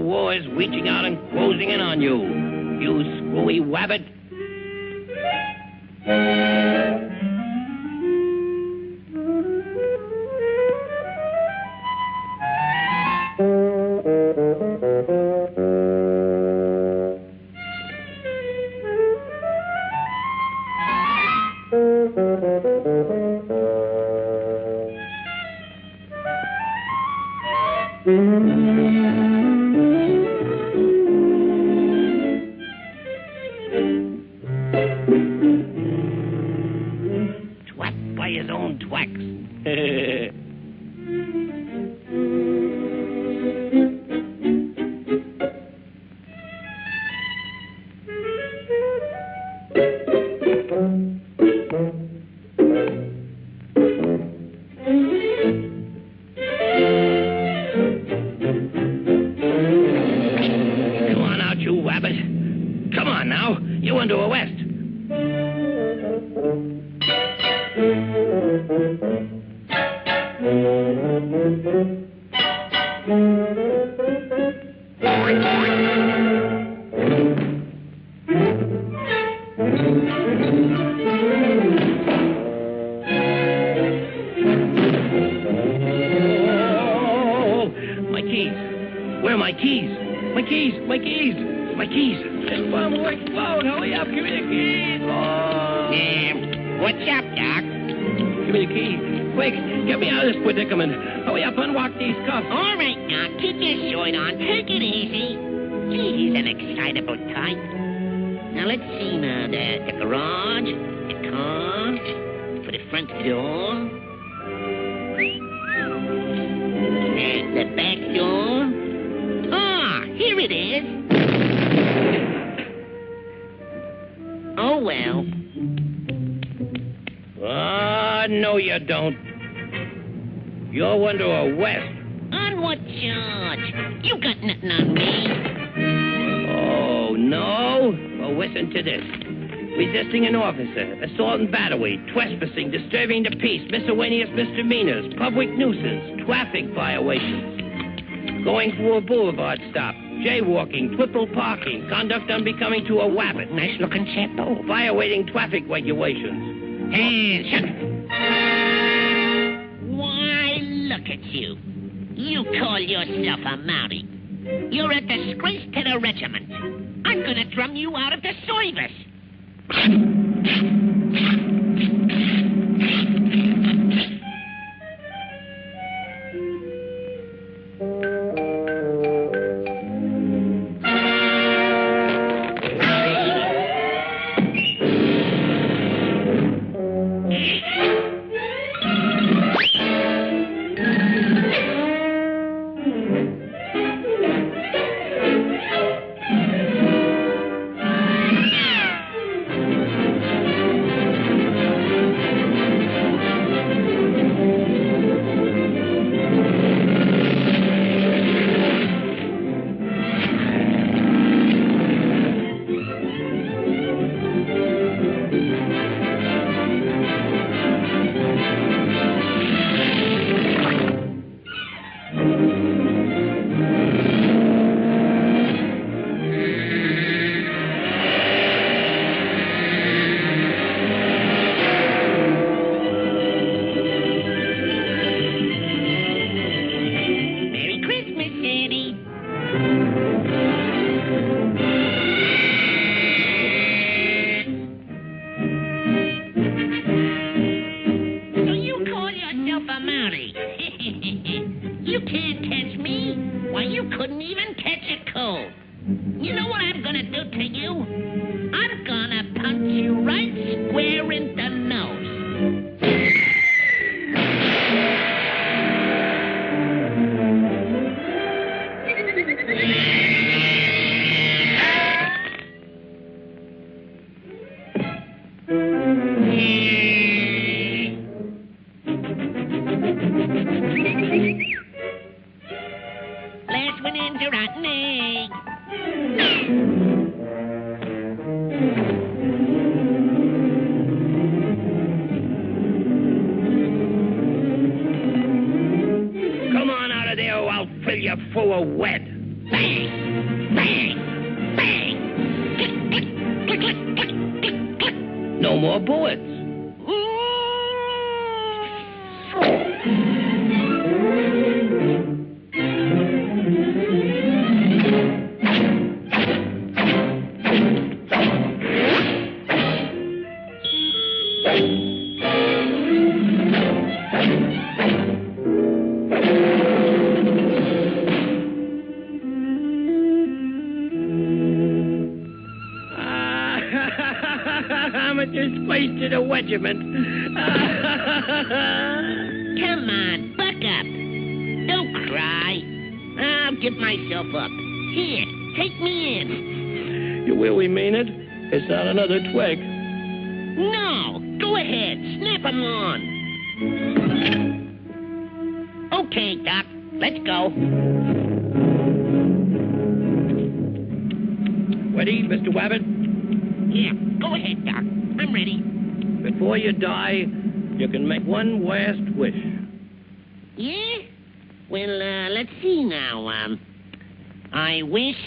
war is reaching out and closing in on you. You screwy wabbit. Twat by his own twacks. No, you don't. You're under arrest. On what charge? You got nothing on me. Oh, no? Well, listen to this. Resisting an officer, assault and battery, trespassing, disturbing the peace, miscellaneous misdemeanors, public nuisance, traffic violations, going through a boulevard stop, jaywalking, triple parking, conduct unbecoming to a wabbit. Nice looking chapo. Violating traffic regulations. Hey, shut up. Why, look at you. You call yourself a Mountie. You're a disgrace to the regiment. I'm gonna drum you out of the service. Full of wet. bullets. I'm a disgrace to the regiment. Come on, buck up. Don't cry. I'll give myself up. Here, take me in. You really mean it? It's not another twig. No, go ahead. Snap 'em on. Okay, Doc, let's go. Ready, Mr. Wabbit? Yeah, go ahead, Doc. I'm ready. Before you die, you can make one last wish. Yeah? Well, let's see now. I wish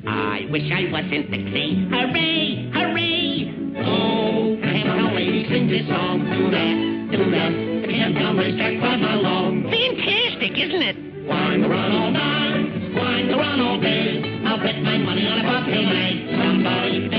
I wish I wasn't the king. Hooray! Hooray! Oh, camptown ladies sing this song. Do that, do that. The camptown racetrack right along. Fantastic, isn't it? Wind around all night, wind around all day. I'll bet my money on a buffet night. Somebody